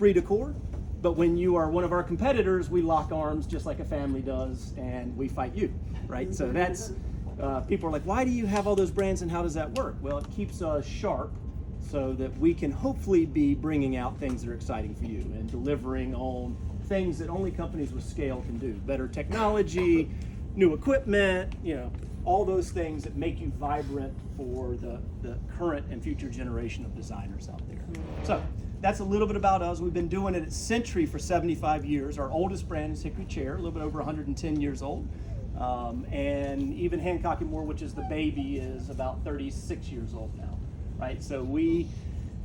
brie decor, but when you are one of our competitors, we lock arms just like a family does, and we fight you, right? So that's, people are like, why do you have all those brands and how does that work? Well, it keeps us sharp so that we can hopefully be bringing out things that are exciting for you and delivering on things that only companies with scale can do. Better technology, new equipment, you know, all those things that make you vibrant for the current and future generation of designers out there. So that's a little bit about us. We've been doing it at Century for 75 years. Our oldest brand is Hickory Chair, a little bit over 110 years old. And even Hancock & Moore, which is the baby, is about 36 years old now, right? So we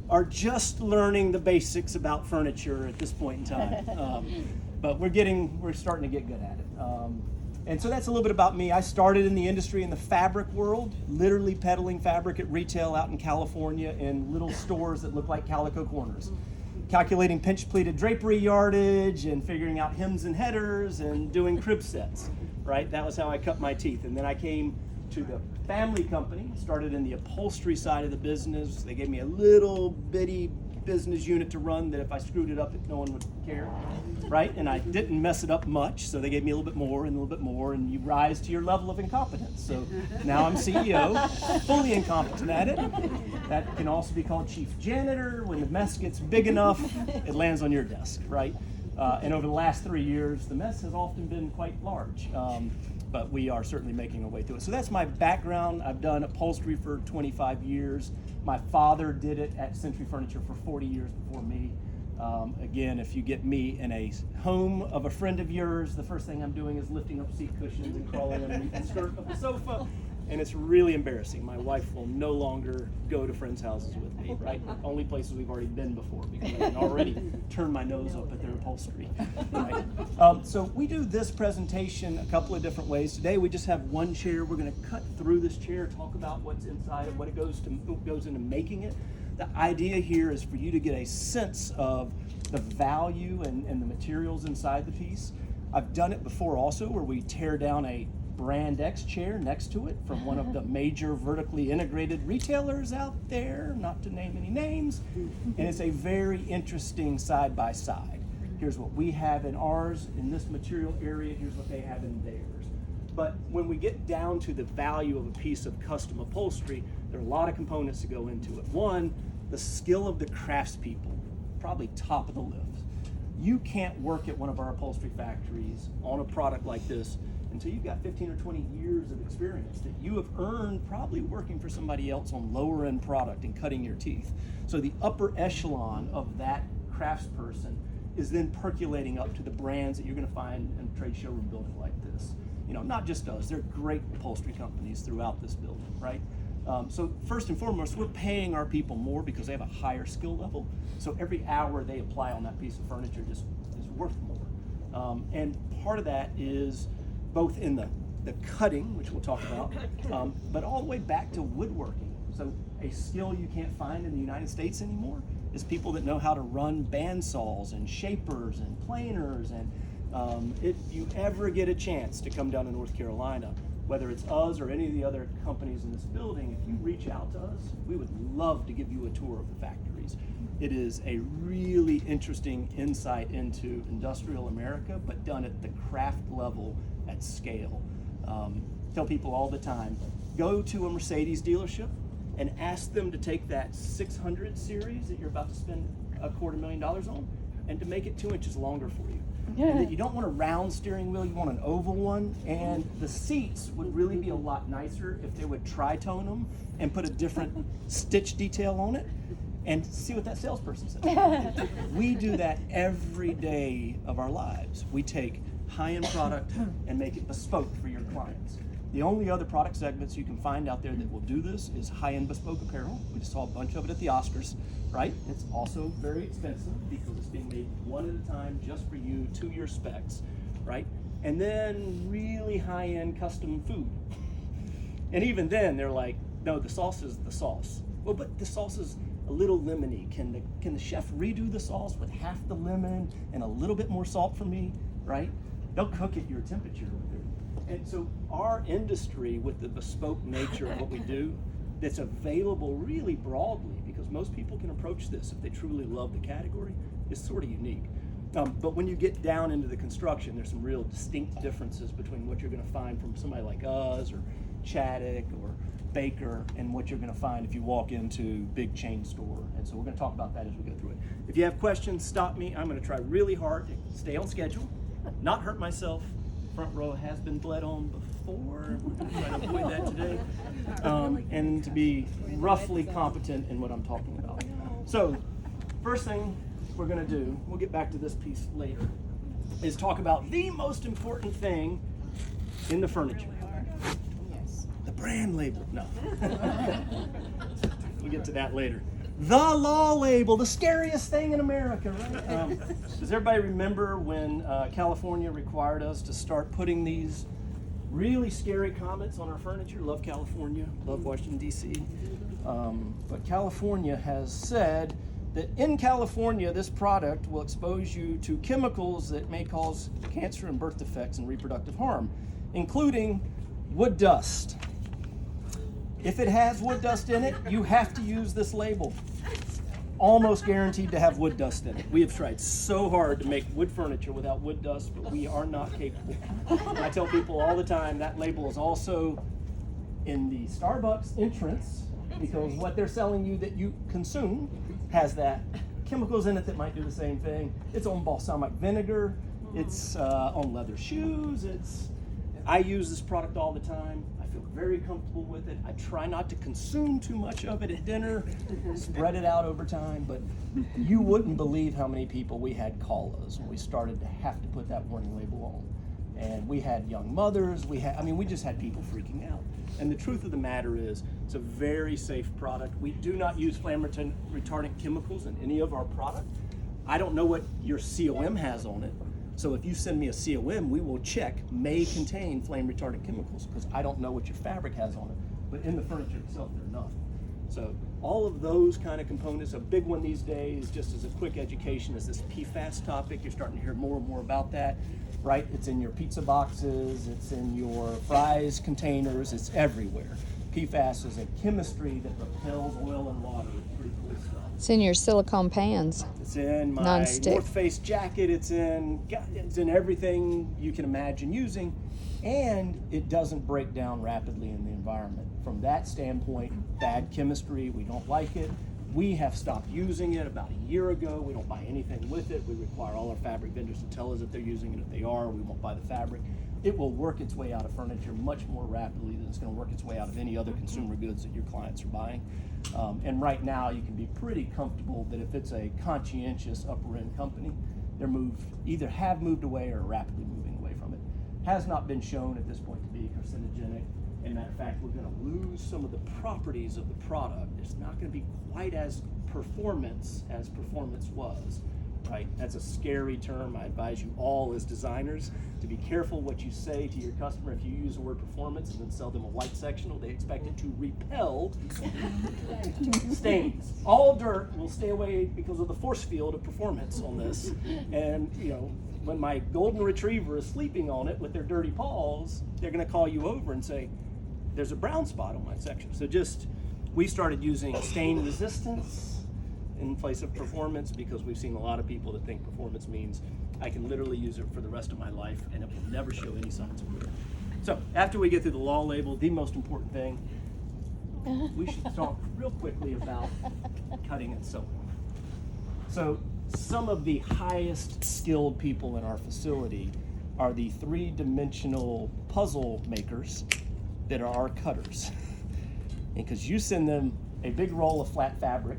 are just learning the basics about furniture at this point in time. But we're starting to get good at it. And so that's a little bit about me. I started in the industry in the fabric world, literally peddling fabric at retail out in California in little stores that look like Calico Corners. Calculating pinch pleated drapery yardage and figuring out hems and headers and doing crib sets, right? That was how I cut my teeth. And then I came to the family company, started in the upholstery side of the business. They gave me a little bitty business unit to run that if I screwed it up, no one would care, right? And I didn't mess it up much, so they gave me a little bit more and a little bit more, and you rise to your level of incompetence. So now I'm CEO, fully incompetent at it. That can also be called chief janitor. When the mess gets big enough, it lands on your desk, right? And over the last 3 years, the mess has often been quite large, but we are certainly making our way through it. So that's my background. I've done upholstery for 25 years. My father did it at Century Furniture for 40 years before me. Again, if you get me in a home of a friend of yours, the first thing I'm doing is lifting up seat cushions and crawling underneath the skirt of the sofa. And it's really embarrassing. My wife will no longer go to friends' houses with me, right? Only places we've already been before because I can already turn my nose up at their upholstery, right? So we do this presentation a couple of different ways. Today we just have one chair. We're gonna cut through this chair, talk about what's inside and what it goes into making it. The idea here is for you to get a sense of the value and the materials inside the piece. I've done it before also where we tear down a Brand X chair next to it from one of the major vertically integrated retailers out there, not to name any names, and it's a very interesting side by side. Here's what we have in ours in this material area, here's what they have in theirs. But when we get down to the value of a piece of custom upholstery, there are a lot of components that go into it. One, the skill of the craftspeople, probably top of the list. You can't work at one of our upholstery factories on a product like this until you've got 15 or 20 years of experience that you have earned probably working for somebody else on lower end product and cutting your teeth. So the upper echelon of that craftsperson is then percolating up to the brands that you're gonna find in a trade showroom building like this. You know, not just us, there are great upholstery companies throughout this building, right? So first and foremost, we're paying our people more because they have a higher skill level. So every hour they apply on that piece of furniture just is worth more. And part of that is both in the cutting, which we'll talk about, but all the way back to woodworking. So a skill you can't find in the United States anymore is people that know how to run bandsaws and shapers and planers. And if you ever get a chance to come down to North Carolina, whether it's us or any of the other companies in this building, if you reach out to us, we would love to give you a tour of the factories. It is a really interesting insight into industrial America, but done at the craft level at scale. Tell people all the time, go to a Mercedes dealership and ask them to take that 600 series that you're about to spend $250,000 on and to make it 2 inches longer for you. And that you don't want a round steering wheel, you want an oval one, and the seats would really be a lot nicer if they would tri-tone them and put a different stitch detail on it and see what that salesperson says. We do that every day of our lives. We take high-end product and make it bespoke for your clients. The only other product segments you can find out there that will do this is high-end bespoke apparel. We just saw a bunch of it at the Oscars, right? It's also very expensive because it's being made one at a time just for you to your specs, right? And then really high-end custom food. And even then they're like, no, the sauce is the sauce. Well, but the sauce is a little lemony. Can the chef redo the sauce with half the lemon and a little bit more salt for me, right? They'll cook at your temperature. And so our industry, with the bespoke nature of what we do, that's available really broadly, because most people can approach this if they truly love the category, is sort of unique. But when you get down into the construction, there's some real distinct differences between what you're going to find from somebody like us or Chaddock or Baker and what you're going to find if you walk into big chain store. And so we're going to talk about that as we go through it. If you have questions, stop me. I'm going to try really hard to stay on schedule, not hurt myself. Front row has been bled on before. We're going to try to avoid that today. And to be roughly competent in what I'm talking about. So first thing we're going to do, we'll get back to this piece later, is talk about the most important thing in the furniture. The brand label. No. We'll get to that later. The law label, the scariest thing in America, right? Does everybody remember when California required us to start putting these really scary comments on our furniture? Love California, love Washington, D.C. But California has said that in California, this product will expose you to chemicals that may cause cancer and birth defects and reproductive harm, including wood dust. If it has wood dust in it, you have to use this label. Almost guaranteed to have wood dust in it. We have tried so hard to make wood furniture without wood dust, but we are not capable. I tell people all the time that label is also in the Starbucks entrance, because what they're selling you that you consume has that chemicals in it that might do the same thing. It's on balsamic vinegar. It's on leather shoes. I use this product all the time. I feel very comfortable with it. I try not to consume too much of it at dinner, spread it out over time, but you wouldn't believe how many people we had call us when we started to have to put that warning label on. And we had young mothers, we just had people freaking out. And the truth of the matter is, it's a very safe product. We do not use flame retardant chemicals in any of our product. I don't know what your COM has on it. So if you send me a COM, we will check may contain flame retardant chemicals, because I don't know what your fabric has on it. But in the furniture itself, they're not. So all of those kind of components, a big one these days, just as a quick education, is this PFAS topic. You're starting to hear more and more about that, right? It's in your pizza boxes, it's in your fries containers, it's everywhere. PFAS is a chemistry that repels oil and water. It's pretty cool stuff. It's in your silicone pans. It's in my Non-stick. North Face jacket. It's in everything you can imagine using, and it doesn't break down rapidly in the environment. From that standpoint, bad chemistry, we don't like it. We have stopped using it about a year ago. We don't buy anything with it. We require all our fabric vendors to tell us if they're using it. If they are, we won't buy the fabric. It will work its way out of furniture much more rapidly than it's going to work its way out of any other consumer goods that your clients are buying. And right now, you can be pretty comfortable that if it's a conscientious upper-end company, they're either have moved away or are rapidly moving away from it. Has not been shown at this point to be carcinogenic. As a matter of fact, we're going to lose some of the properties of the product. It's not going to be quite as performance as performance was, right? That's a scary term. I advise you all as designers to be careful what you say to your customer. If you use the word performance and then sell them a white sectional, they expect it to repel stains. All dirt will stay away because of the force field of performance on this. And, when my golden retriever is sleeping on it with their dirty paws, they're going to call you over and say, there's a brown spot on my section. So we started using stain resistance in place of performance, because we've seen a lot of people that think performance means I can literally use it for the rest of my life and it will never show any signs of wear. So after we get through the law label, the most important thing, we should talk real quickly about cutting and sewing. So some of the highest skilled people in our facility are the three-dimensional puzzle makers that are our cutters. Because you send them a big roll of flat fabric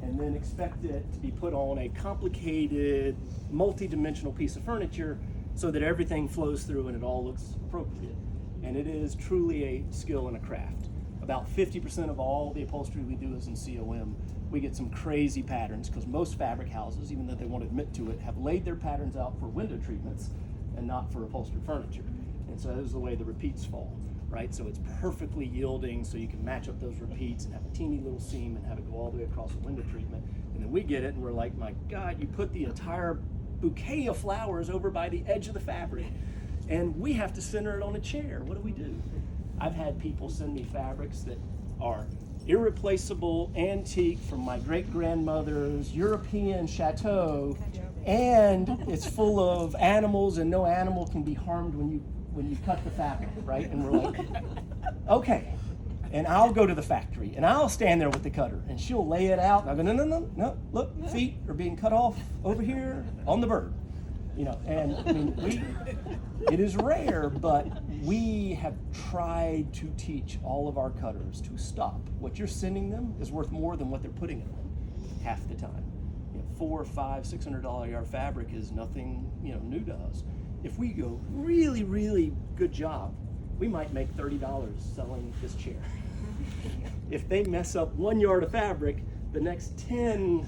and then expect it to be put on a complicated, multi-dimensional piece of furniture so that everything flows through and it all looks appropriate. And it is truly a skill and a craft. About 50% of all the upholstery we do is in COM. We get some crazy patterns because most fabric houses, even though they won't admit to it, have laid their patterns out for window treatments and not for upholstered furniture. And so that is the way the repeats fall, right? So it's perfectly yielding, so you can match up those repeats and have a teeny little seam and have it go all the way across the window treatment. And then we get it and we're like, my God, you put the entire bouquet of flowers over by the edge of the fabric and we have to center it on a chair. What do we do? I've had people send me fabrics that are irreplaceable antique from my great-grandmother's European chateau, and it's full of animals, and no animal can be harmed when you cut the fabric, right? And we're like, okay. And I'll go to the factory, and I'll stand there with the cutter, and she'll lay it out, and I'll go, no, look, feet are being cut off over here on the bird. You know, and I mean, it is rare, but we have tried to teach all of our cutters to stop. What you're sending them is worth more than what they're putting in them half the time. You know, $400, $500, $600 yard fabric is nothing, you know, new to us. If we go really, really good job, we might make $30 selling this chair. If they mess up 1 yard of fabric, the next 10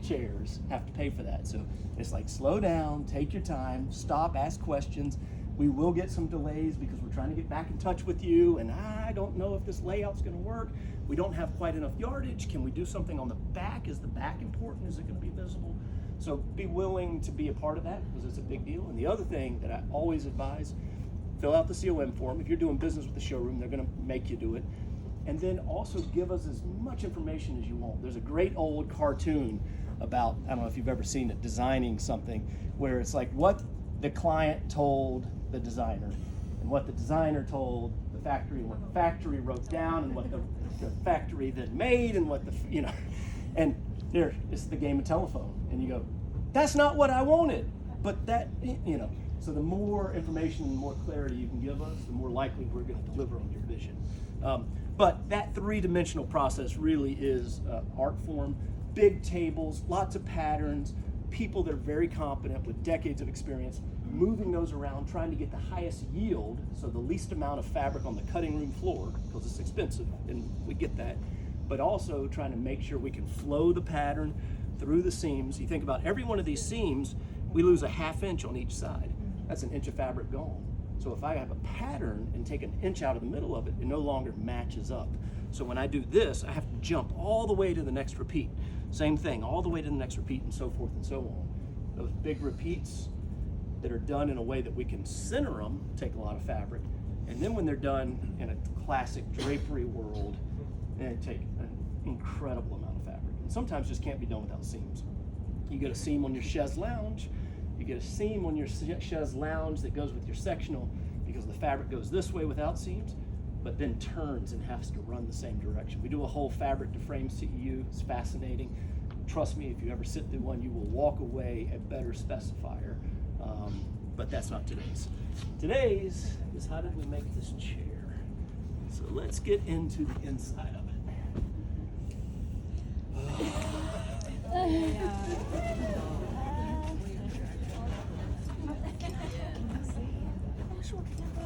chairs have to pay for that. So it's like, slow down, take your time, stop, ask questions. We will get some delays because we're trying to get back in touch with you, and I don't know if this layout's going to work. We don't have quite enough yardage. Can we do something on the back? Is the back important? Is it going to be visible? So be willing to be a part of that because it's a big deal. And the other thing that I always advise, fill out the COM form. If you're doing business with the showroom, they're going to make you do it. And then also give us as much information as you want. There's a great old cartoon about, I don't know if you've ever seen it, designing something, where it's like what the client told the designer and what the designer told the factory and what the factory wrote down and what the factory then made and what the, you know, and there, it's the game of telephone. And you go, that's not what I wanted, but that, you know. So the more information and more clarity you can give us, the more likely we're going to deliver on your vision. But that three-dimensional process really is art form, big tables, lots of patterns, people that are very competent with decades of experience, moving those around, trying to get the highest yield, so the least amount of fabric on the cutting room floor, because it's expensive, and we get that, but also trying to make sure we can flow the pattern through the seams. You think about every one of these seams, we lose a ½ inch on each side. That's an inch of fabric gone. So if I have a pattern and take an inch out of the middle of it, it no longer matches up. So when I do this, I have to jump all the way to the next repeat. Same thing, all the way to the next repeat, and so forth and so on. Those big repeats that are done in a way that we can center them take a lot of fabric. And then when they're done in a classic drapery world, they take an incredible amount of fabric. And sometimes just can't be done without seams. You get a seam on your chaise lounge, you get a seam on your chaise lounge that goes with your sectional because the fabric goes this way without seams, but then turns and has to run the same direction. We do a whole fabric to frame CEU. It's fascinating. Trust me, if you ever sit through one, you will walk away a better specifier. But that's not today's. Today's is how did we make this chair? So let's get into the inside of it.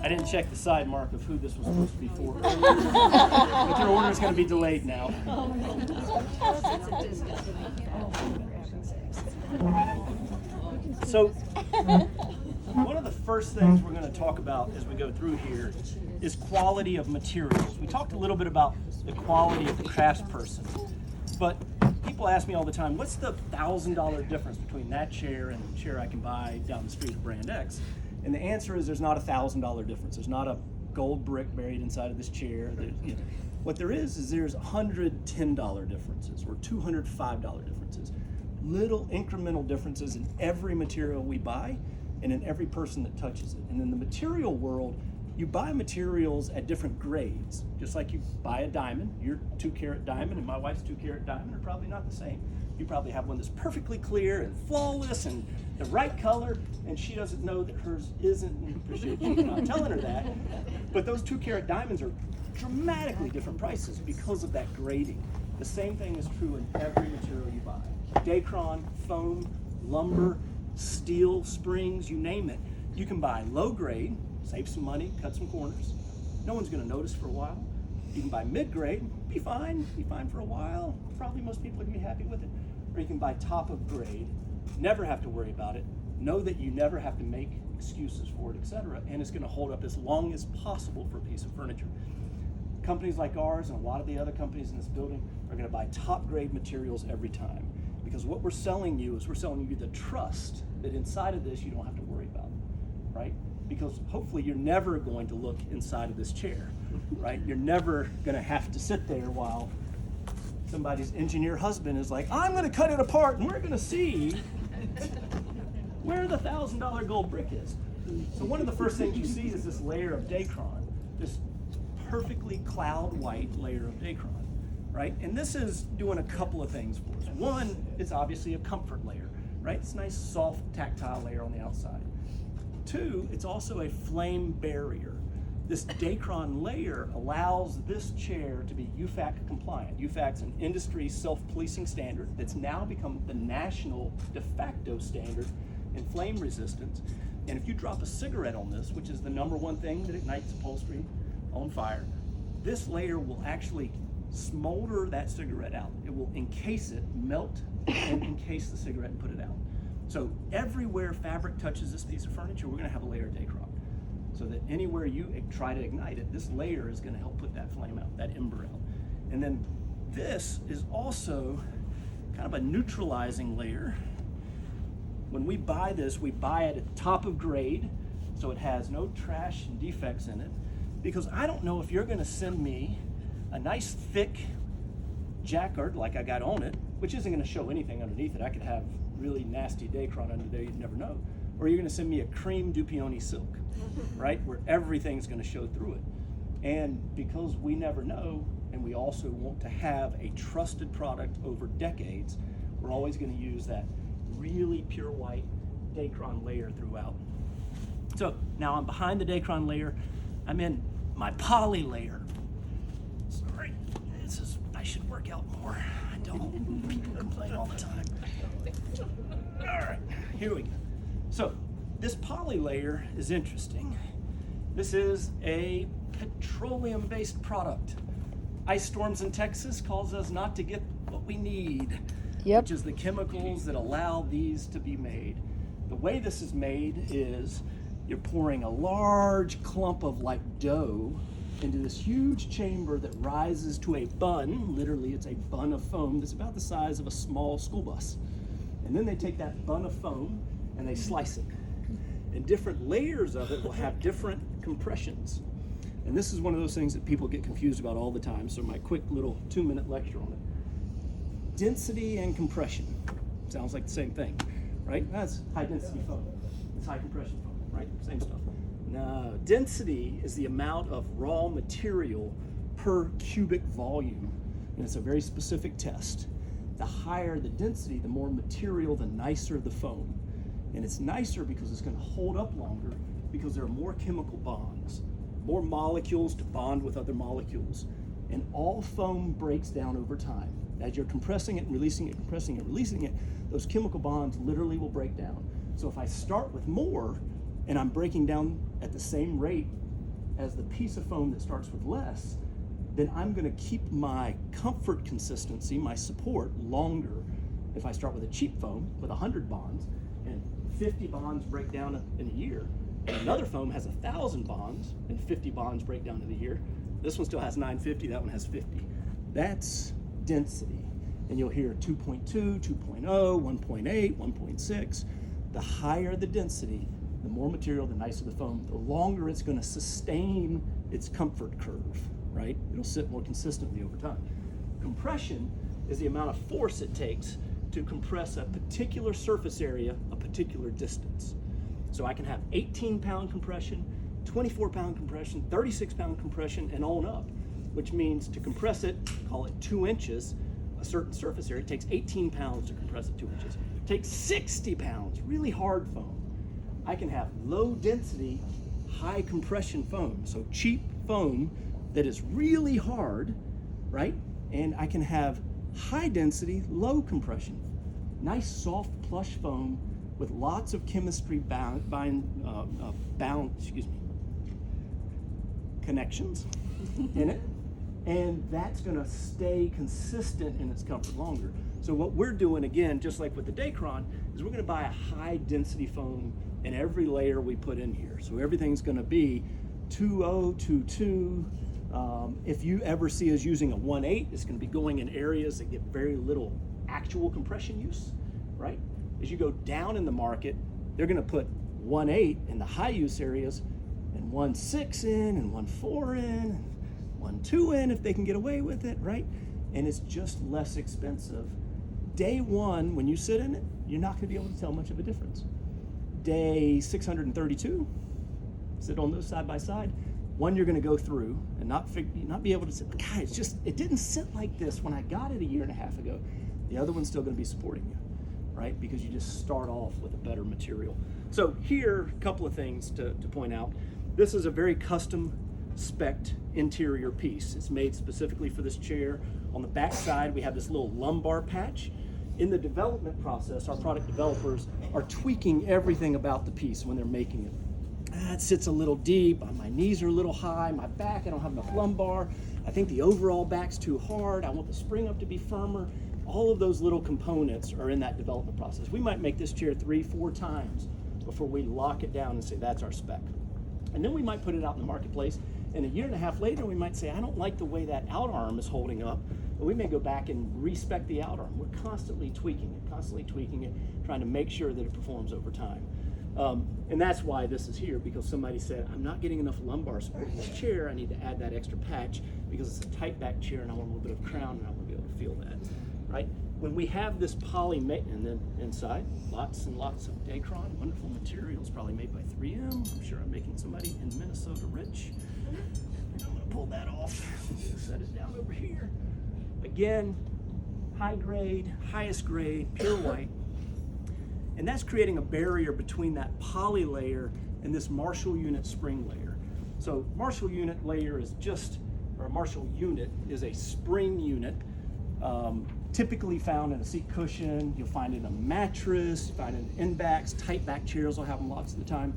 I didn't check the side mark of who this was supposed to be for. But your order is going to be delayed now. So, one of the first things we're going to talk about as we go through here is quality of materials. We talked a little bit about the quality of the craftsperson, but people ask me all the time, what's the $1,000 difference between that chair and the chair I can buy down the street at Brand X? And the answer is there's not a $1,000 difference. There's not a gold brick buried inside of this chair. What there is there's $110 differences or $205 differences. Little incremental differences in every material we buy and in every person that touches it. And in the material world, you buy materials at different grades. Just like you buy a diamond, your 2-carat diamond and my wife's 2-carat diamond are probably not the same. You probably have one that's perfectly clear and flawless and the right color, and she doesn't know that hers isn't, and appreciate you not telling her that. But those 2-carat diamonds are dramatically different prices because of that grading. The same thing is true in every material you buy. Dacron, foam, lumber, steel, springs, you name it. You can buy low grade, save some money, cut some corners. No one's gonna notice for a while. You can buy mid-grade, be fine for a while. Probably most people are gonna be happy with it. Or you can buy top of grade, never have to worry about it. Know that you never have to make excuses for it, etc. And it's gonna hold up as long as possible for a piece of furniture. Companies like ours and a lot of the other companies in this building are gonna buy top grade materials every time. Because what we're selling you is we're selling you the trust that inside of this you don't have to worry about, right? Because hopefully you're never going to look inside of this chair, right? You're never gonna have to sit there while somebody's engineer husband is like, I'm gonna cut it apart and we're gonna see where the $1,000 gold brick is. So one of the first things you see is this layer of Dacron, this perfectly cloud white layer of Dacron, right? And this is doing a couple of things for us. One, it's obviously a comfort layer, right? It's a nice soft tactile layer on the outside. Two, it's also a flame barrier. This Dacron layer allows this chair to be UFAC compliant. UFAC's an industry self-policing standard that's now become the national de facto standard in flame resistance. And if you drop a cigarette on this, which is the #1 thing that ignites upholstery on fire, this layer will actually smolder that cigarette out. It will encase it, melt, and encase the cigarette and put it out. So everywhere fabric touches this piece of furniture, we're gonna have a layer of Dacron. So that anywhere you try to ignite it, this layer is gonna help put that flame out, that ember out. And then this is also kind of a neutralizing layer. When we buy this, we buy it at top of grade, so it has no trash and defects in it, because I don't know if you're gonna send me a nice thick jacquard like I got on it, which isn't gonna show anything underneath it. I could have really nasty Dacron under there, you'd never know. Or you're gonna send me a cream Dupioni silk, right? Where everything's gonna show through it. And because we never know, and we also want to have a trusted product over decades, we're always gonna use that really pure white Dacron layer throughout. So now I'm behind the Dacron layer. I'm in my poly layer. Sorry, I should work out more. I don't. People complain all the time. All right, here we go. So this poly layer is interesting. This is a petroleum-based product. Ice storms in Texas cause us not to get what we need, which is the chemicals that allow these to be made. The way this is made is you're pouring a large clump of like dough into this huge chamber that rises to a bun. Literally, it's a bun of foam that's about the size of a small school bus. And then they take that bun of foam and they slice it. And different layers of it will have different compressions. And this is one of those things that people get confused about all the time. So my quick little 2-minute lecture on it. Density and compression. Sounds like the same thing, right? That's high density foam. It's high compression foam, right? Same stuff. Now, density is the amount of raw material per cubic volume. And it's a very specific test. The higher the density, the more material, the nicer the foam. And it's nicer because it's going to hold up longer because there are more chemical bonds, more molecules to bond with other molecules. And all foam breaks down over time. As you're compressing it and releasing it, compressing it, releasing it, those chemical bonds literally will break down. So if I start with more and I'm breaking down at the same rate as the piece of foam that starts with less, then I'm going to keep my comfort consistency, my support, longer. If I start with a cheap foam with 100 bonds and 50 bonds break down in a year, and another foam has 1,000 bonds and 50 bonds break down in a year, this one still has 950, that one has 50. That's density. And you'll hear 2.2, 2.0, 1.8, 1.6. The higher the density, the more material, the nicer the foam, the longer it's going to sustain its comfort curve, right? It'll sit more consistently over time. Compression is the amount of force it takes to compress a particular surface area a particular distance. So I can have 18-pound compression, 24-pound compression, 36-pound compression, and on up, which means to compress it, call it 2 inches, a certain surface area, it takes 18 pounds to compress it 2 inches. It takes 60 pounds, really hard foam. I can have low density, high compression foam, so cheap foam that is really hard, right? And I can have high density, low compression. Nice soft plush foam with lots of chemistry connections in it. And that's gonna stay consistent in its comfort longer. So what we're doing, again, just like with the Dacron, is we're gonna buy a high density foam in every layer we put in here. So everything's gonna be 2.0, 2.2. If you ever see us using a 1.8, it's gonna be going in areas that get very little actual compression use, right? As you go down in the market, they're gonna put 1.8 in the high use areas and 1.6 in and 1.4 in, 1.2 in if they can get away with it, right? and it's just less expensive. Day one, when you sit in it, you're not gonna be able to tell much of a difference. Day 632, sit on those side by side. One you're gonna go through and not be able to say, God, it didn't sit like this when I got it a year and a half ago. The other one's still gonna be supporting you, right? Because you just start off with a better material. So here, a couple of things to point out. This is a very custom spec'd interior piece. It's made specifically for this chair. On the back side, we have this little lumbar patch. In the development process, our product developers are tweaking everything about the piece when they're making it. It sits a little deep, my knees are a little high, my back, I don't have enough lumbar. I think the overall back's too hard. I want the spring up to be firmer. All of those little components are in that development process. We might make this chair 3-4 times before we lock it down and say that's our spec. And then we might put it out in the marketplace, and a year and a half later we might say, I don't like the way that out arm is holding up. And we may go back and respec the out arm. We're constantly tweaking it, trying to make sure that it performs over time. And that's why this is here, because somebody said, I'm not getting enough lumbar support in this chair. I need to add that extra patch because it's a tight back chair and I want a little bit of crown and I want to be able to feel that, right? When we have this poly and then inside, lots and lots of Dacron, wonderful materials, probably made by 3M. I'm sure I'm making somebody in Minnesota rich. I'm gonna pull that off, set it down over here. Again, high grade, highest grade, pure white. And that's creating a barrier between that poly layer and this Marshall unit spring layer. So Marshall unit layer is a Marshall unit is a spring unit, typically found in a seat cushion. You'll find it in a mattress, you find it in in-backs, tight back chairs will have them lots of the time.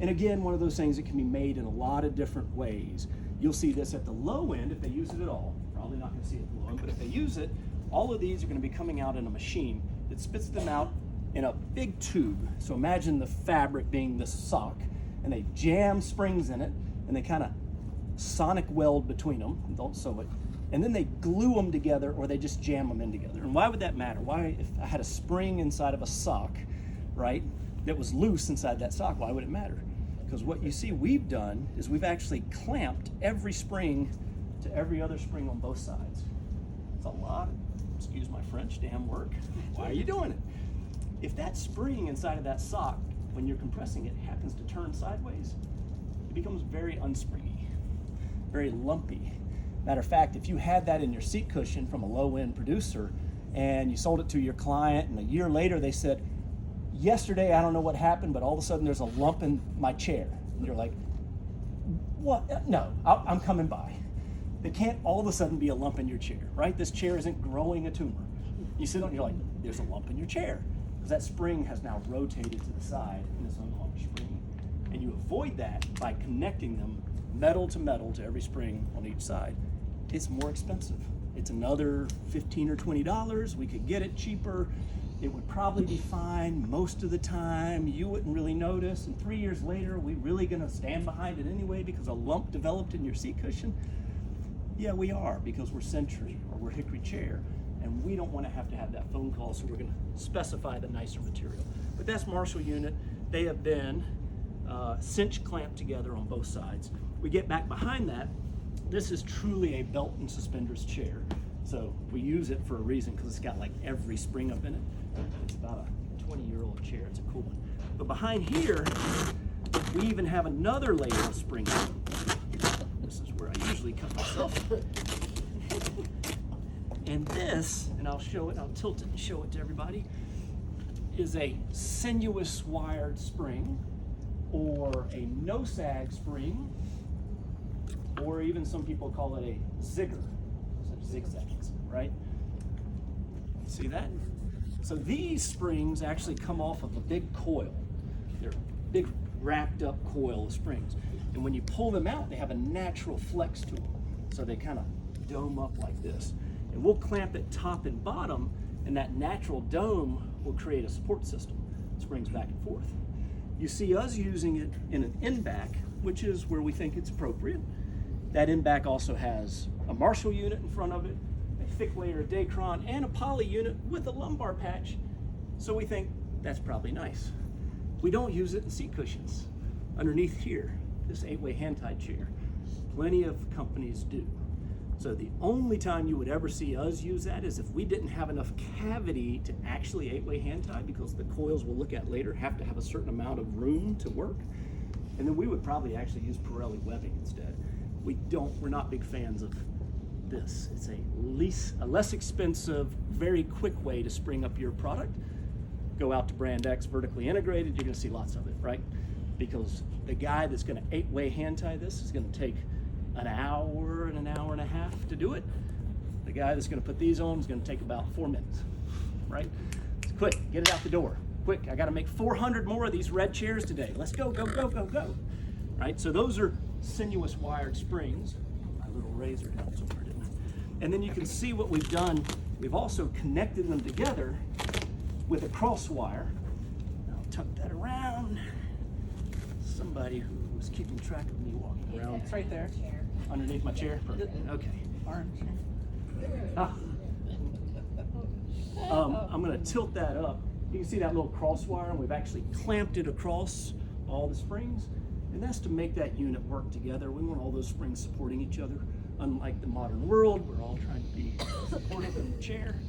And again, one of those things that can be made in a lot of different ways. You'll see this at the low end if they use it at all. Probably not gonna see it at the low end, but if they use it, all of these are gonna be coming out in a machine that spits them out in a big tube. So imagine the fabric being this sock, and they jam springs in it, and they kind of sonic weld between them, don't sew it, and then they glue them together, or they just jam them in together. And why would that matter? Why, if I had a spring inside of a sock, right, that was loose inside that sock, why would it matter? Because what you see we've done is we've actually clamped every spring to every other spring on both sides. It's a lot of, excuse my French, damn work. Why are you doing it? If that spring inside of that sock, when you're compressing it, happens to turn sideways, it becomes very unspringy, very lumpy. Matter of fact, if you had that in your seat cushion from a low-end producer and you sold it to your client and a year later they said, yesterday I don't know what happened, but all of a sudden there's a lump in my chair. And you're like, what? No, I'm coming by. There can't all of a sudden be a lump in your chair, right? This chair isn't growing a tumor. You sit on it, you're like, there's a lump in your chair. Because that spring has now rotated to the side and is no longer springy. And you avoid that by connecting them metal to every spring on each side. It's more expensive. It's another $15 or $20. We could get it cheaper. It would probably be fine most of the time. You wouldn't really notice. And 3 years later, are we really gonna stand behind it anyway because a lump developed in your seat cushion? Yeah, we are, because we're Century or we're Hickory chair. And we don't want to have that phone call, so we're going to specify the nicer material. But that's Marshall unit. They have been cinch clamped together on both sides. We get back behind that. This is truly a belt and suspenders chair. So we use it for a reason, because it's got like every spring up in it. It's about a 20-year-old chair. It's a cool one. But behind here, we even have another layer of springs. This is where I usually cut myself. And this, and I'll show it, I'll tilt it and show it to everybody, is a sinuous wired spring, or a no-sag spring, or even some people call it a zigger, so zigzags, right? See that? So these springs actually come off of a big coil. They're a big wrapped up coil of springs. And when you pull them out, they have a natural flex to them. So they kind of dome up like this. And we'll clamp it top and bottom, and that natural dome will create a support system. It springs back and forth. You see us using it in an in-back, which is where we think it's appropriate. That in-back also has a Marshall unit in front of it, a thick layer of Dacron, and a poly unit with a lumbar patch. So we think that's probably nice. We don't use it in seat cushions. Underneath here, this 8-way hand-tied chair. Plenty of companies do. So the only time you would ever see us use that is if we didn't have enough cavity to actually 8-way hand tie, because the coils we'll look at later have to have a certain amount of room to work. And then we would probably actually use Pirelli webbing instead. We're not big fans of this. It's a less expensive, very quick way to spring up your product. Go out to brand X, vertically integrated, you're gonna see lots of it, right? Because the guy that's gonna 8-way hand tie this is gonna take an hour and a half to do it. The guy that's gonna put these on is gonna take about 4 minutes, right? It's quick, get it out the door. Quick, I gotta make 400 more of these red chairs today. Let's go, go, go, go, go. Right, so those are sinuous wired springs. My little razor down somewhere, didn't I? And then you can see what we've done. We've also connected them together with a cross wire. I'll tuck that around. Somebody who was keeping track of me walking around. It's right there. Underneath my chair? Perfect. Okay. Orange. Ah. I'm going to tilt that up. You can see that little cross wire, and we've actually clamped it across all the springs. And that's to make that unit work together. We want all those springs supporting each other. Unlike the modern world, we're all trying to be supportive in the chair.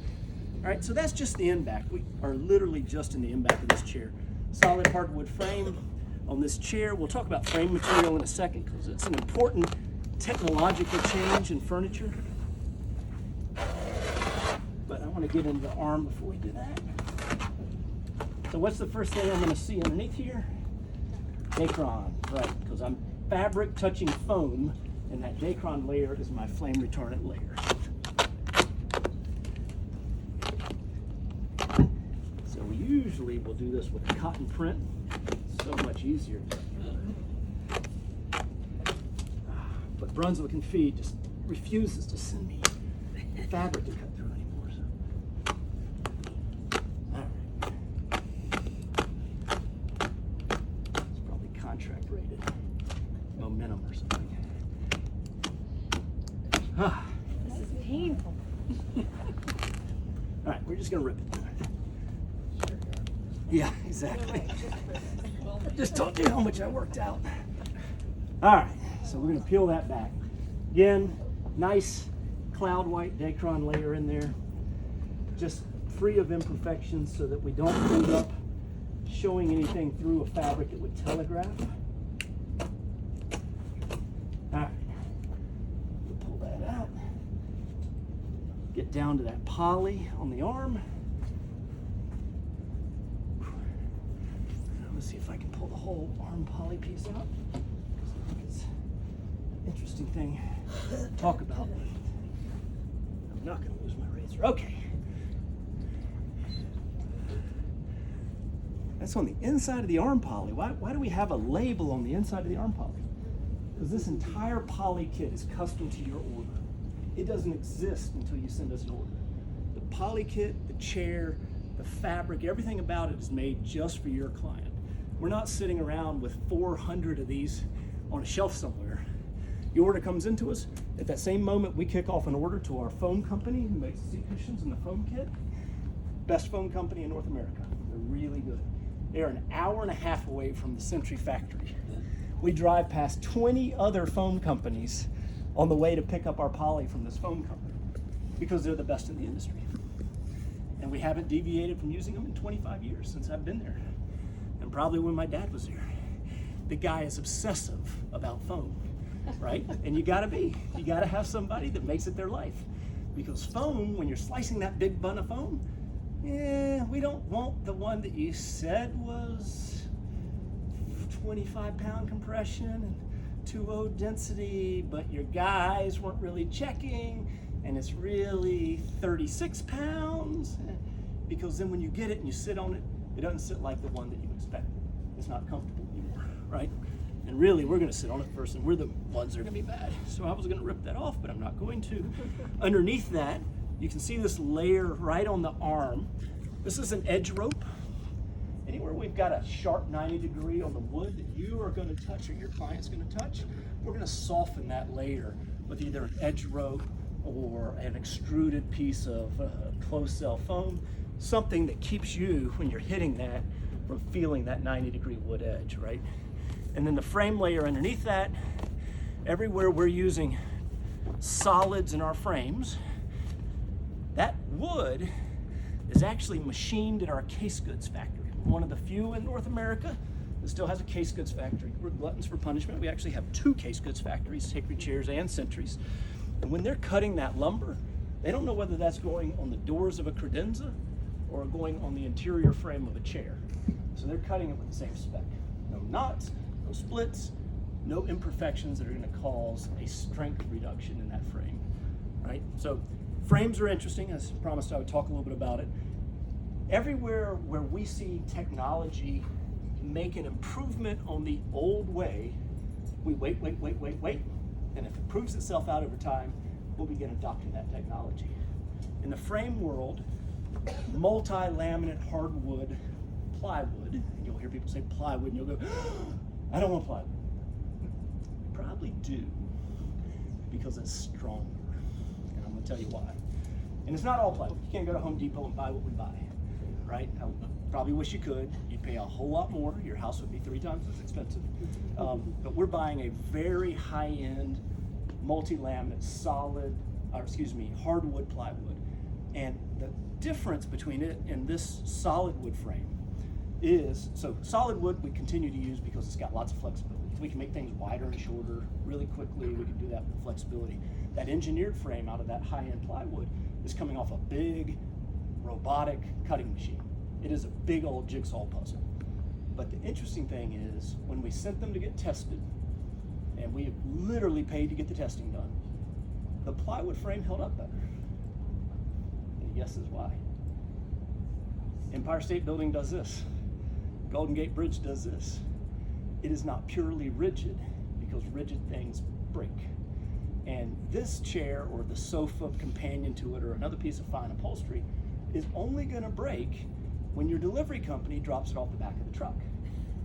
All right, so that's just the end back. We are literally just in the end back of this chair. Solid hardwood frame on this chair. We'll talk about frame material in a second because it's an important technological change in furniture. But I want to get into the arm before we do that. So what's the first thing I'm going to see underneath here? Dacron, right, because I'm fabric touching foam, and that Dacron layer is my flame retardant layer. So we usually will do this with a cotton print. It's so much easier. But Brunswick and Feed just refuses to send me fabric to cut through anymore. So. All right. It's probably contract rated momentum or something. Ah. This is painful. All right, we're just gonna rip it. Yeah, exactly. I just told you how much I worked out. All right, so we're gonna peel that back. Again, nice cloud white Dacron layer in there, just free of imperfections so that we don't end up showing anything through a fabric that would telegraph. All right, we'll pull that out. Get down to that poly on the arm. Let's see if I can pull the whole arm poly piece out. I think it's an interesting thing to talk about. I'm not going to lose my razor. Okay. That's on the inside of the arm poly. Why do we have a label on the inside of the arm poly? Because this entire poly kit is custom to your order. It doesn't exist until you send us an order. The poly kit, the chair, the fabric, everything about it is made just for your client. We're not sitting around with 400 of these on a shelf somewhere. The order comes into us. At that same moment, we kick off an order to our foam company who makes the seat cushions and the foam kit. Best foam company in North America. They're really good. They're an hour and a half away from the Century factory. We drive past 20 other foam companies on the way to pick up our poly from this foam company because they're the best in the industry. And we haven't deviated from using them in 25 years since I've been there. And probably when my dad was there. The guy is obsessive about foam, right? And you gotta have somebody that makes it their life. Because foam, when you're slicing that big bun of foam, we don't want the one that you said was 25-pound compression and 2.0 density, but your guys weren't really checking, and it's really 36 pounds. Because then when you get it and you sit on it, it doesn't sit like the one that you expected. It's not comfortable anymore, right? And really, we're gonna sit on it first, and we're the ones that are gonna be bad. So I was gonna rip that off, but I'm not going to. Underneath that, you can see this layer right on the arm. This is an edge rope. Anywhere we've got a sharp 90 degree on the wood that you are gonna touch or your client's gonna touch, we're gonna soften that layer with either an edge rope or an extruded piece of closed cell foam, something that keeps you, when you're hitting that, from feeling that 90 degree wood edge, right? And then the frame layer underneath that, everywhere we're using solids in our frames, that wood is actually machined at our case goods factory. We're one of the few in North America that still has a case goods factory. We're gluttons for punishment. We actually have 2 case goods factories, Hickory chairs and Centuries. And when they're cutting that lumber, they don't know whether that's going on the doors of a credenza or going on the interior frame of a chair. So they're cutting it with the same spec. No knots, no splits, no imperfections that are going to cause a strength reduction in that frame, right? So frames are interesting. As promised, I would talk a little bit about it. Everywhere where we see technology make an improvement on the old way, we wait. And if it proves itself out over time, we'll begin adopting that technology. In the frame world, multi-laminate hardwood plywood, and you'll hear people say plywood, and you'll go, I don't want plywood. You probably do, because it's stronger. And I'm going to tell you why. And it's not all plywood. You can't go to Home Depot and buy what we buy, right? I probably wish you could. You'd pay a whole lot more. Your house would be 3 times as expensive. But we're buying a very high-end, multi-laminate, hardwood plywood. And the difference between it and this solid wood frame is, so solid wood we continue to use because it's got lots of flexibility. We can make things wider and shorter really quickly. We can do that with flexibility. That engineered frame out of that high-end plywood is coming off a big robotic cutting machine. It is a big old jigsaw puzzle. But the interesting thing is when we sent them to get tested, and we literally paid to get the testing done, the plywood frame held up better. And guesses why? Empire State Building does this. Golden Gate Bridge does this. It is not purely rigid because rigid things break. And this chair or the sofa companion to it or another piece of fine upholstery is only going to break when your delivery company drops it off the back of the truck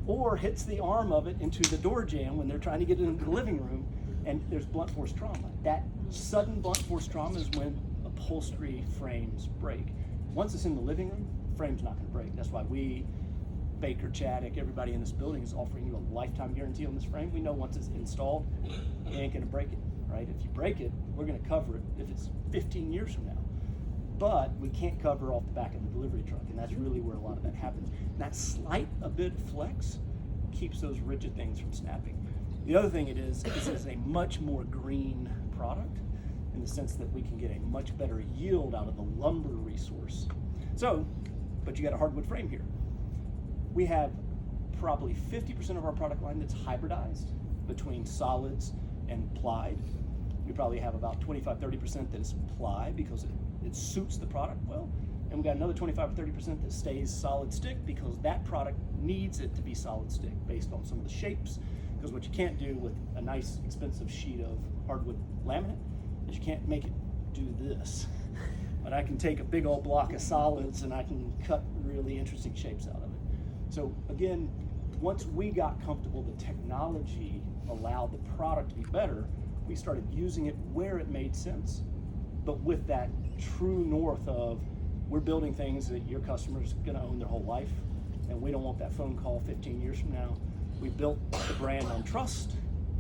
or hits the arm of it into the door jamb when they're trying to get it into the living room and there's blunt force trauma. That sudden blunt force trauma is when upholstery frames break. Once it's in the living room, the frame's not going to break. That's why we, Baker, Chaddock, everybody in this building is offering you a lifetime guarantee on this frame. We know once it's installed, you ain't going to break it, right? If you break it, we're going to cover it if it's 15 years from now. But we can't cover off the back of the delivery truck, and that's really where a lot of that happens. That slight a bit flex keeps those rigid things from snapping. The other thing it is a much more green product in the sense that we can get a much better yield out of the lumber resource. So, but you got a hardwood frame here. We have probably 50% of our product line that's hybridized between solids and plied. We probably have about 25-30% that is ply because it suits the product well. And we got another 25-30% that stays solid stick because that product needs it to be solid stick based on some of the shapes. Because what you can't do with a nice expensive sheet of hardwood laminate is you can't make it do this. But I can take a big old block of solids and I can cut really interesting shapes out of it. So again, once we got comfortable, the technology allowed the product to be better, we started using it where it made sense, but with that true north of we're building things that your customer's gonna own their whole life, and we don't want that phone call 15 years from now. We built the brand on trust.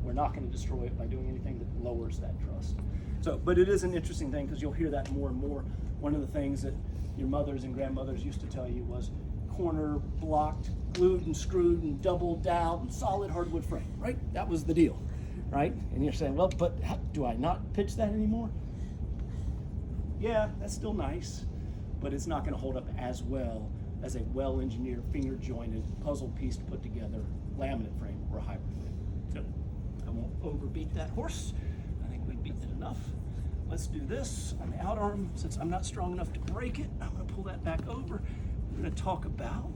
We're not gonna destroy it by doing anything that lowers that trust. So, but it is an interesting thing because you'll hear that more and more. One of the things that your mothers and grandmothers used to tell you was corner blocked, glued and screwed and doubled down and solid hardwood frame, right? That was the deal, right? And you're saying, well, but do I not pitch that anymore? Yeah, that's still nice, but it's not gonna hold up as well as a well-engineered, finger-jointed, puzzle piece put together laminate frame or a hybrid frame. So I won't overbeat that horse. I think we beat it enough. Let's do this on the out arm. Since I'm not strong enough to break it, I'm gonna pull that back over. We're gonna talk about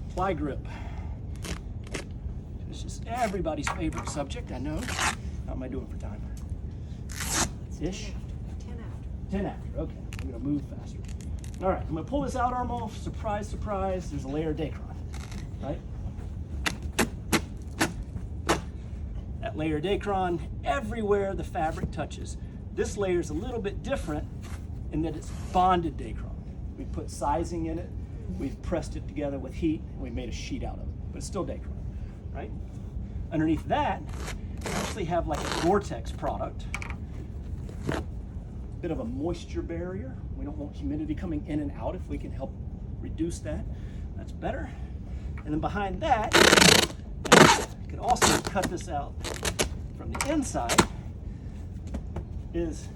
ply grip. It's just everybody's favorite subject, I know. How am I doing for time? Ish? 10 after, okay. I'm gonna move faster. All right, I'm gonna pull this out arm off. Surprise, surprise, there's a layer of Dacron, right? That layer of Dacron, everywhere the fabric touches. This layer is a little bit different in that it's bonded Dacron. We put sizing in it, we've pressed it together with heat, and we made a sheet out of it, but it's still Dacron, right? Underneath that We actually have like a Gore-Tex product. Bit of a moisture barrier. We don't want humidity coming in and out. If we can help reduce that, that's better. And then behind that, you can also cut this out from the inside, is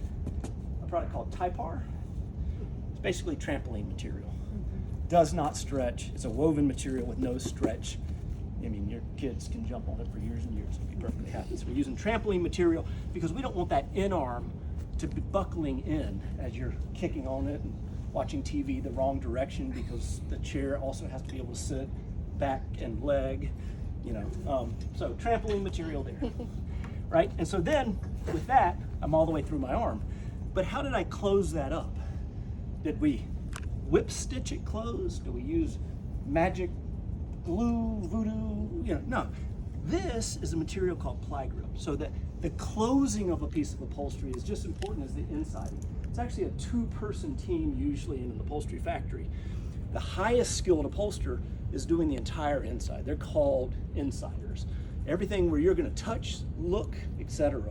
a product called Typar. It's basically trampoline material. Does not stretch. It's a woven material with no stretch. I mean, your kids can jump on it for years and years and be perfectly happy. So we're using trampoline material because we don't want that in arm to be buckling in as you're kicking on it and watching TV the wrong direction, because the chair also has to be able to sit back and leg, you know. So trampoline material there, right? And so then with that, I'm all the way through my arm. But how did I close that up? Did we whip stitch it closed? Do we use magic glue, voodoo? You know, no. This is a material called ply grip. So that the closing of a piece of upholstery is just as important as the inside. It's actually a two-person team usually in an upholstery factory. The highest skilled upholsterer is doing the entire inside. They're called insiders. Everything where you're going to touch, look, etc.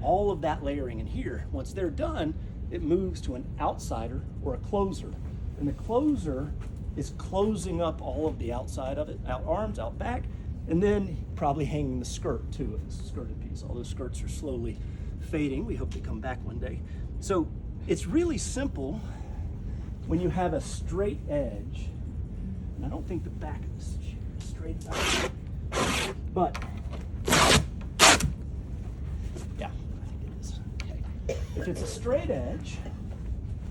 All of that layering in here, once they're done, it moves to an outsider or a closer. And the closer is closing up all of the outside of it, out arms, out back, and then probably hanging the skirt too, if it's a skirted piece. All those skirts are slowly fading. We hope they come back one day. So it's really simple when you have a straight edge. And I don't think the back of this chair is straight enough, but yeah, I think it is. Okay. If it's a straight edge,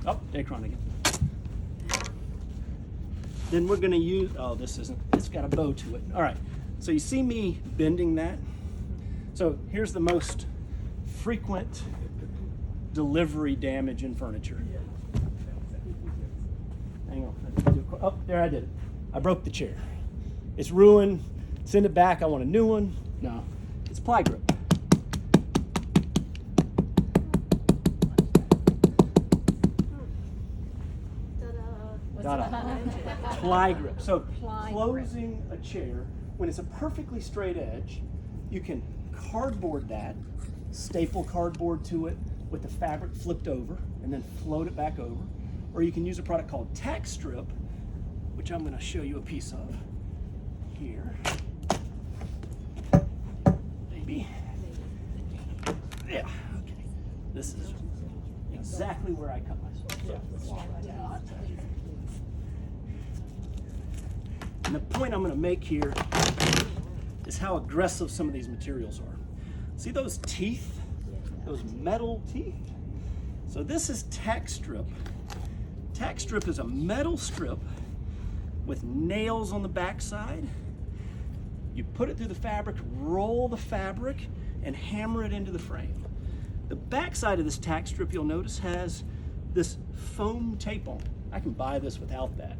oh, Dacron again. Then we're gonna use, oh, this isn't, it's got a bow to it. All right, so you see me bending that? So here's the most frequent delivery damage in furniture. Hang on, oh, there I did it. I broke the chair. It's ruined, send it back, I want a new one. No, it's ply grip. Ply grip. So closing a chair, when it's a perfectly straight edge, you can cardboard that, staple cardboard to it with the fabric flipped over, and then float it back over. Or you can use a product called tack strip, which I'm going to show you a piece of here. Maybe. Yeah. Okay. This is exactly where I cut myself. And the point I'm going to make here is how aggressive some of these materials are. See those teeth? Those metal teeth? So this is tack strip. Tack strip is a metal strip with nails on the backside. You put it through the fabric, roll the fabric, and hammer it into the frame. The backside of this tack strip, you'll notice, has this foam tape on it. I can buy this without that.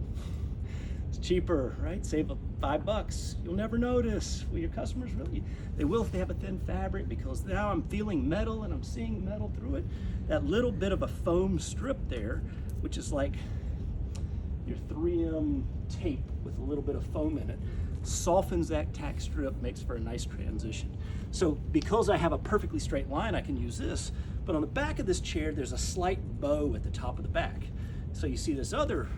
It's cheaper, right? Save $5. You'll never notice. Well, your customers really, they will if they have a thin fabric, because now I'm feeling metal and I'm seeing metal through it. That little bit of a foam strip there, which is like your 3M tape with a little bit of foam in it, softens that tack strip, makes for a nice transition. So because I have a perfectly straight line, I can use this, but on the back of this chair, there's a slight bow at the top of the back. So you see this other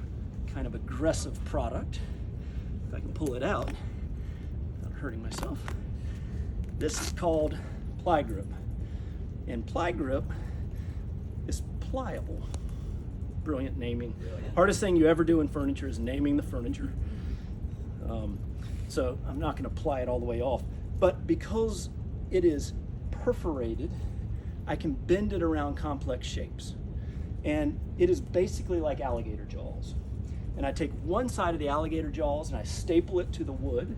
kind of aggressive product. If I can pull it out without hurting myself. This is called ply grip. And ply grip is pliable. Brilliant naming. Hardest thing you ever do in furniture is naming the furniture. So I'm not going to ply it all the way off. But because it is perforated, I can bend it around complex shapes. And it is basically like alligator jaws. And I take one side of the alligator jaws and I staple it to the wood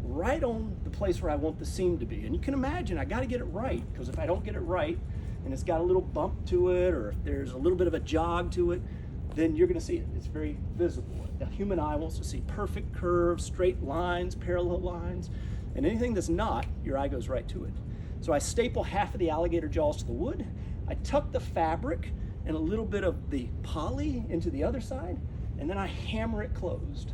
right on the place where I want the seam to be. And you can imagine I got to get it right, because if I don't get it right and it's got a little bump to it, or if there's a little bit of a jog to it, then you're going to see it. It's very visible. The human eye wants to see perfect curves, straight lines, parallel lines, and anything that's not, your eye goes right to it. So I staple half of the alligator jaws to the wood. I tuck the fabric and a little bit of the poly into the other side, and then I hammer it closed.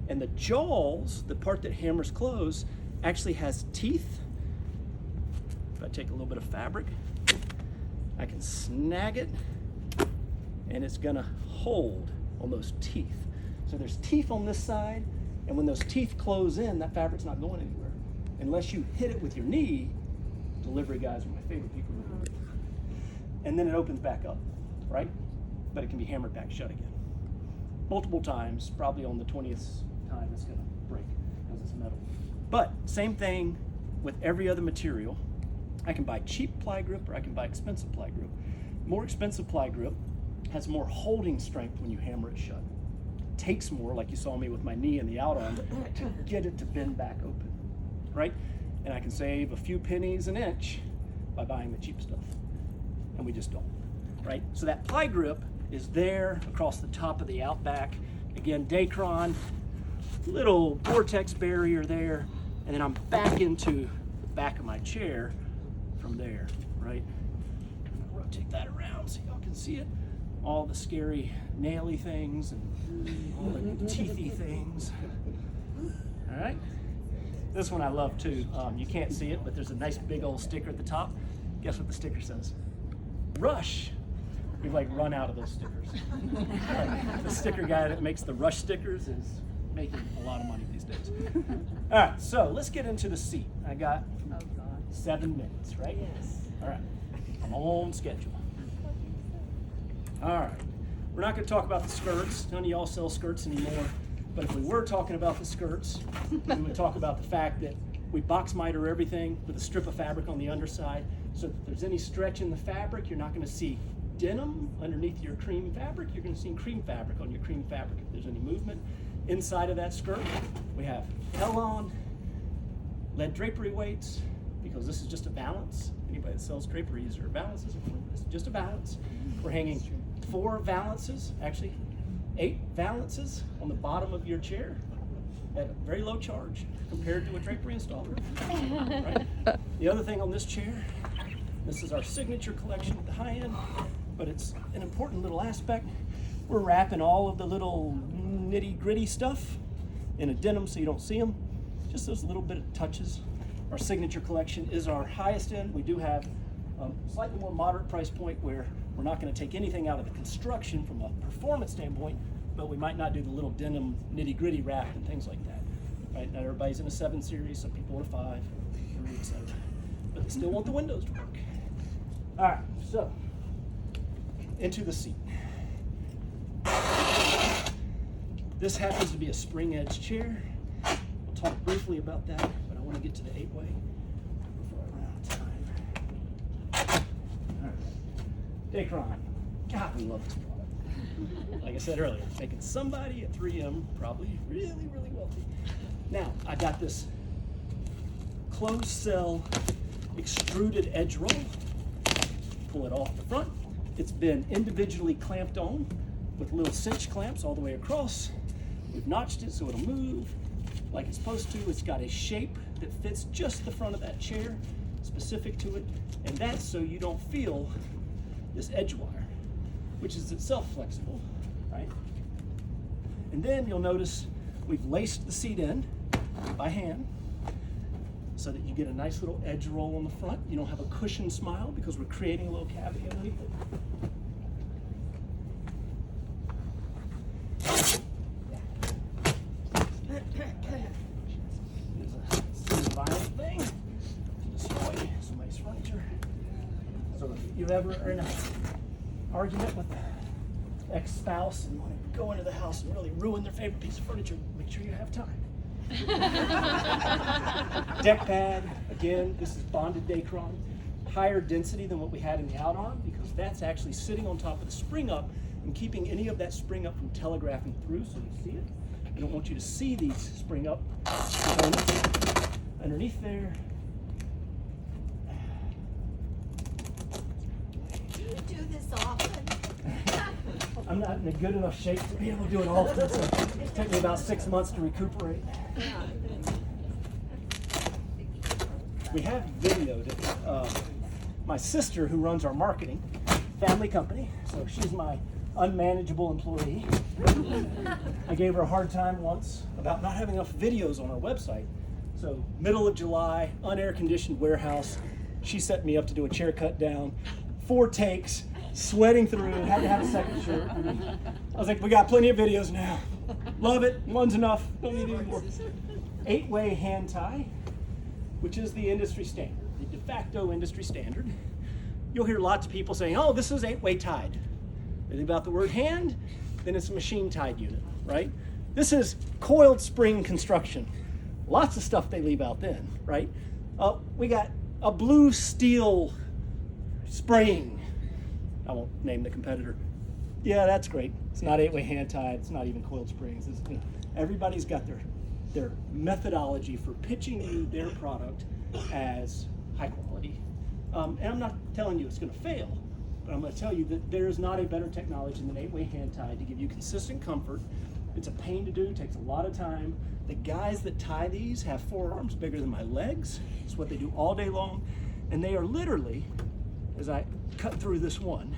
And the jaws, the part that hammers closed, actually has teeth if I take a little bit of fabric, I can snag it, and it's gonna hold on those teeth. So there's teeth on this side, and when those teeth close in, that fabric's not going anywhere. Unless you hit it with your knee, delivery guys are my favorite people. And then it opens back up, right? But it can be hammered back shut again. Multiple times, probably on the 20th time it's gonna break because it's metal. But same thing with every other material. I can buy cheap ply grip or I can buy expensive ply grip. More expensive ply grip has more holding strength when you hammer it shut. It takes more, like you saw me with my knee and the out arm, to get it to bend back open, right? And I can save a few pennies an inch by buying the cheap stuff. And we just don't, right? So that ply grip is there across the top of the outback. Again, Dacron, little vortex barrier there, and then I'm back into the back of my chair from there, right? I'm gonna rotate that around so y'all can see it. All the scary naily things and all the teethy things. All right? This one I love too. You can't see it, but there's a nice big old sticker at the top. Guess what the sticker says? Rush. We've like run out of those stickers. Like, the sticker guy that makes the Rush stickers is making a lot of money these days. All right, so let's get into the seat. I got 7 minutes, right? Yes. All right, I'm on schedule. All right, we're not going to talk about the skirts. None of y'all sell skirts anymore. But if we were talking about the skirts, we would talk about the fact that we box miter everything with a strip of fabric on the underside, so that if there's any stretch in the fabric, you're not going to see denim underneath your cream fabric. You're going to see cream fabric on your cream fabric if there's any movement. Inside of that skirt, we have Hellon, lead drapery weights, because this is just a valance. Anybody that sells draperies or valances, it's just a valance. We're hanging 4 valances, actually 8 valances on the bottom of your chair at a very low charge compared to a drapery installer. Right? The other thing on this chair, this is our signature collection at the high end, but it's an important little aspect. We're wrapping all of the little nitty gritty stuff in a denim so you don't see them. Just those little bit of touches. Our signature collection is our highest end. We do have a slightly more moderate price point where we're not going to take anything out of the construction from a performance standpoint, but we might not do the little denim nitty gritty wrap and things like that. Right? Not everybody's in a 7 series. Some people want a 5, 3, etc. But they still want the windows to work. All right, so into the seat. This happens to be a spring edge chair. We'll talk briefly about that, but I want to get to the 8-way before I run out of time. All right. Dacron. God, we love this product. Like I said earlier, making somebody at 3M probably really, really wealthy. Now, I got this closed cell extruded edge roll. Pull it off the front. It's been individually clamped on with little cinch clamps all the way across. We've notched it so it'll move like it's supposed to. It's got a shape that fits just the front of that chair, specific to it, and that's so you don't feel this edge wire, which is itself flexible, right? And then you'll notice we've laced the seat in by hand so that you get a nice little edge roll on the front. You don't have a cushion smile because we're creating a little cavity underneath it. There's a vinyl thing to destroy somebody's furniture. So if you ever are in an argument with an ex-spouse and want to go into the house and really ruin their favorite piece of furniture, make sure you have time. Deck pad, again, this is bonded Dacron. Higher density than what we had in the outarm because that's actually sitting on top of the spring up and keeping any of that spring up from telegraphing through so you see it. I don't want you to see these spring up components underneath there. Do you do this often? I'm not in a good enough shape to be able to do it often, so it took me about 6 months to recuperate. We have videoed it. My sister, who runs our marketing, family company, so she's my unmanageable employee. I gave her a hard time once about not having enough videos on our website. So middle of July, unair conditioned warehouse, She set me up to do a chair cut down, 4 takes, sweating through, had to have a second shirt. I was like, we got plenty of videos now. Love it, one's enough, don't need any more. 8-way hand tie, which is the industry standard, the de facto industry standard. You'll hear lots of people saying, oh, this is 8-way tied. They think about the word hand, then it's a machine tied unit, right? This is coiled spring construction. Lots of stuff they leave out then, right? We got a blue steel spring. I won't name the competitor. Yeah, that's great. It's not 8-way hand tied. It's not even coiled springs. Everybody's got their methodology for pitching you their product as high quality. And I'm not telling you it's going to fail, but I'm going to tell you that there is not a better technology than 8-way hand tie to give you consistent comfort. It's a pain to do, takes a lot of time. The guys that tie these have forearms bigger than my legs. It's what they do all day long. And they are literally, as I cut through this one,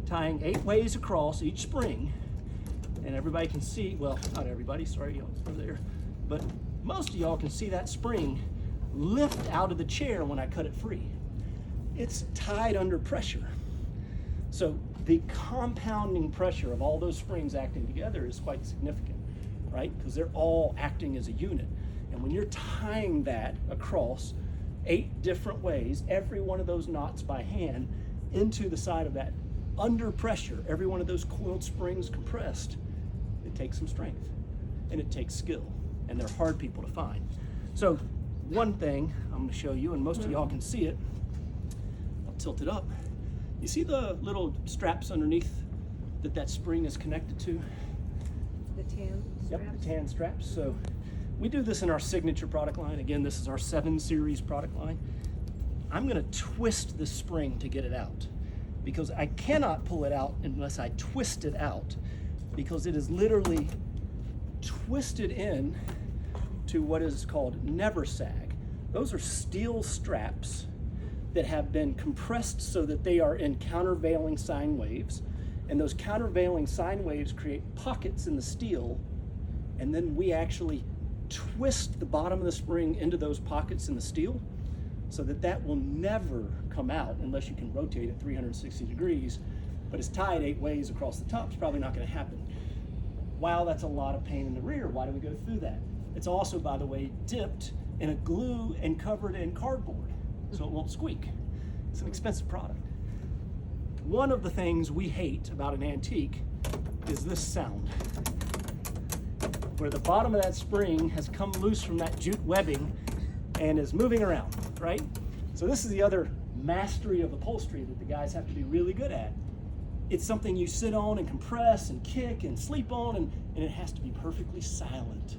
tying 8 ways across each spring. And everybody can see, well, not everybody, sorry, y'all over there, but most of y'all can see that spring lift out of the chair when I cut it free. It's tied under pressure. So the compounding pressure of all those springs acting together is quite significant, right? Because they're all acting as a unit. And when you're tying that across 8 different ways, every one of those knots by hand into the side of that under pressure, every one of those coiled springs compressed, it takes some strength and it takes skill, and they're hard people to find. So one thing I'm going to show you, and most of y'all can see it, I'll tilt it up. You see the little straps underneath that spring is connected to? The tan straps? Yep, the tan straps. So we do this in our signature product line. Again, this is our 7 series product line. I'm going to twist this spring to get it out, because I cannot pull it out unless I twist it out, because it is literally twisted in to what is called never sag. Those are steel straps that have been compressed so that they are in countervailing sine waves, and those countervailing sine waves create pockets in the steel, and then we actually twist the bottom of the spring into those pockets in the steel so that will never come out unless you can rotate it 360 degrees, but it's tied 8 ways across the top. It's probably not going to happen. Wow, that's a lot of pain in the rear. Why do we go through that? It's also, by the way, dipped in a glue and covered in cardboard so it won't squeak. It's an expensive product. One of the things we hate about an antique is this sound, where the bottom of that spring has come loose from that jute webbing and is moving around, right? So this is the other mastery of upholstery that the guys have to be really good at. It's something you sit on and compress and kick and sleep on, and it has to be perfectly silent.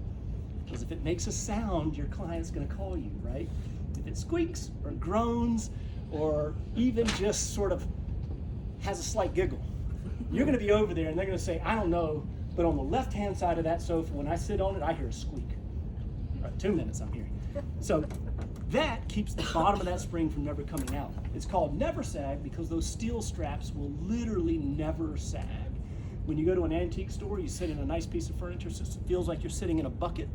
Because if it makes a sound, your client's gonna call you, right? If it squeaks or groans or even just sort of has a slight giggle, you're gonna be over there and they're gonna say, I don't know, but on the left-hand side of that sofa, when I sit on it, I hear a squeak. Right, 2 minutes I'm hearing. So that keeps the bottom of that spring from never coming out. It's called never sag because those steel straps will literally never sag. When you go to an antique store, you sit in a nice piece of furniture, so it feels like you're sitting in a bucket.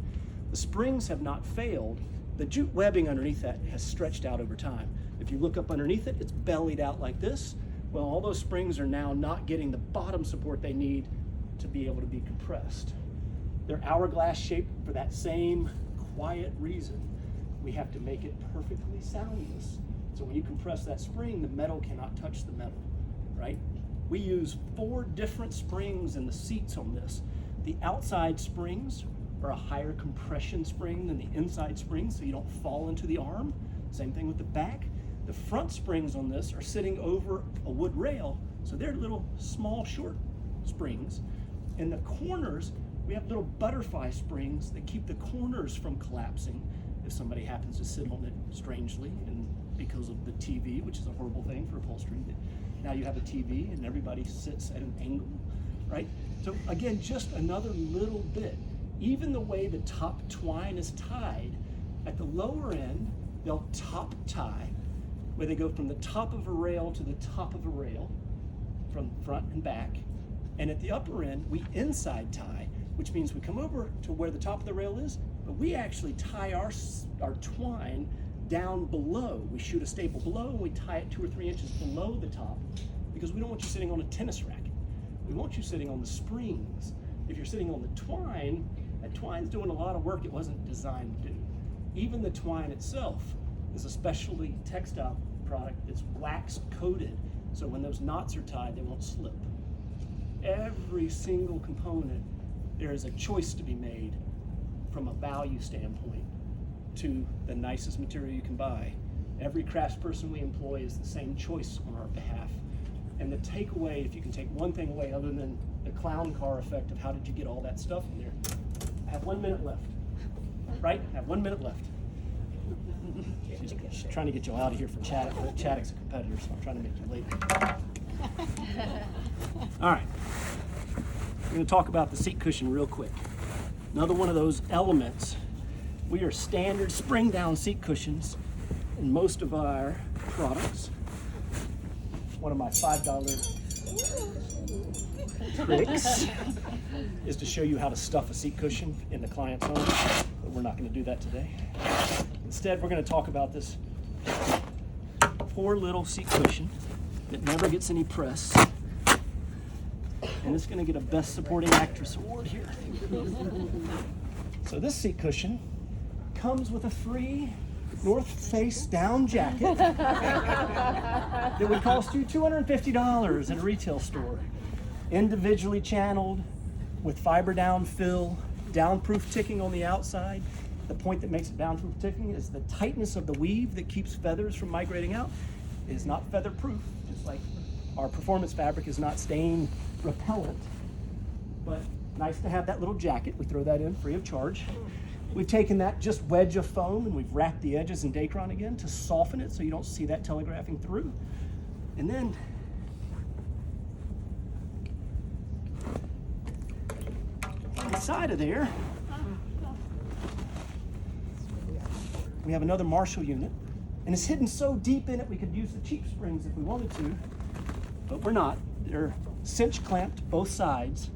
The springs have not failed. The jute webbing underneath that has stretched out over time. If you look up underneath it, it's bellied out like this. Well, all those springs are now not getting the bottom support they need to be able to be compressed. They're hourglass shaped for that same quiet reason. We have to make it perfectly soundless. So when you compress that spring, the metal cannot touch the metal, right? We use 4 different springs in the seats on this. The outside springs are a higher compression spring than the inside springs, so you don't fall into the arm. Same thing with the back. The front springs on this are sitting over a wood rail, so they're little small short springs. In the corners, we have little butterfly springs that keep the corners from collapsing if somebody happens to sit on it strangely, and because of the TV, which is a horrible thing for upholstery. Now you have a TV and everybody sits at an angle, right? So again, just another little bit. Even the way the top twine is tied, at the lower end, they'll top tie, where they go from the top of a rail to the top of a rail, from front and back. And at the upper end, we inside tie, which means we come over to where the top of the rail is, but we actually tie our twine down below. We shoot a staple below and we tie it 2 or 3 inches below the top because we don't want you sitting on a tennis racket. We want you sitting on the springs. If you're sitting on the twine, that twine's doing a lot of work it wasn't designed to do. Even the twine itself is a specialty textile product that's wax coated, so when those knots are tied, they won't slip. Every single component, there is a choice to be made from a value standpoint to the nicest material you can buy. Every craftsperson we employ is the same choice on our behalf. And the takeaway, if you can take one thing away other than the clown car effect of how did you get all that stuff in there, I have 1 minute left, right? I have 1 minute left. She's trying to get you out of here for Chaddock, but Chaddock's a competitor, so I'm trying to make you late. All right, we're going to talk about the seat cushion real quick. Another one of those elements. We are standard spring down seat cushions in most of our products. One of my $5 tricks is to show you how to stuff a seat cushion in the client's home, but we're not going to do that today. Instead, we're going to talk about this poor little seat cushion that never gets any press, and it's going to get a Best Supporting Actress award here. So this seat cushion comes with a free North Face down jacket that would cost you $250 at a retail store. Individually channeled with fiber down fill, downproof ticking on the outside. The point that makes it downproof ticking is the tightness of the weave that keeps feathers from migrating out. It is not feather proof, just like our performance fabric is not stain repellent. But nice to have that little jacket. We throw that in free of charge. We've taken that just wedge of foam and we've wrapped the edges in Dacron again to soften it so you don't see that telegraphing through. And then inside of there, we have another Marshall unit, and it's hidden so deep in it we could use the cheap springs if we wanted to, but we're not. They're cinch clamped both sides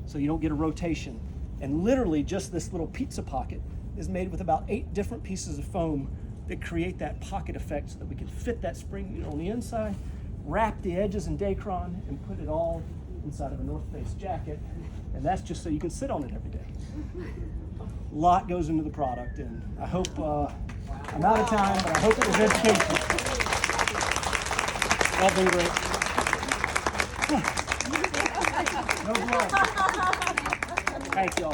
so you don't get a rotation. And literally just this little pizza pocket is made with about 8 different pieces of foam that create that pocket effect so that we can fit that spring unit on the inside, wrap the edges in Dacron, and put it all inside of a North Face jacket. And that's just so you can sit on it every day. A lot goes into the product, and I hope, I'm out of time, but I hope it was educational. Y'all been great. No blood. Thank y'all.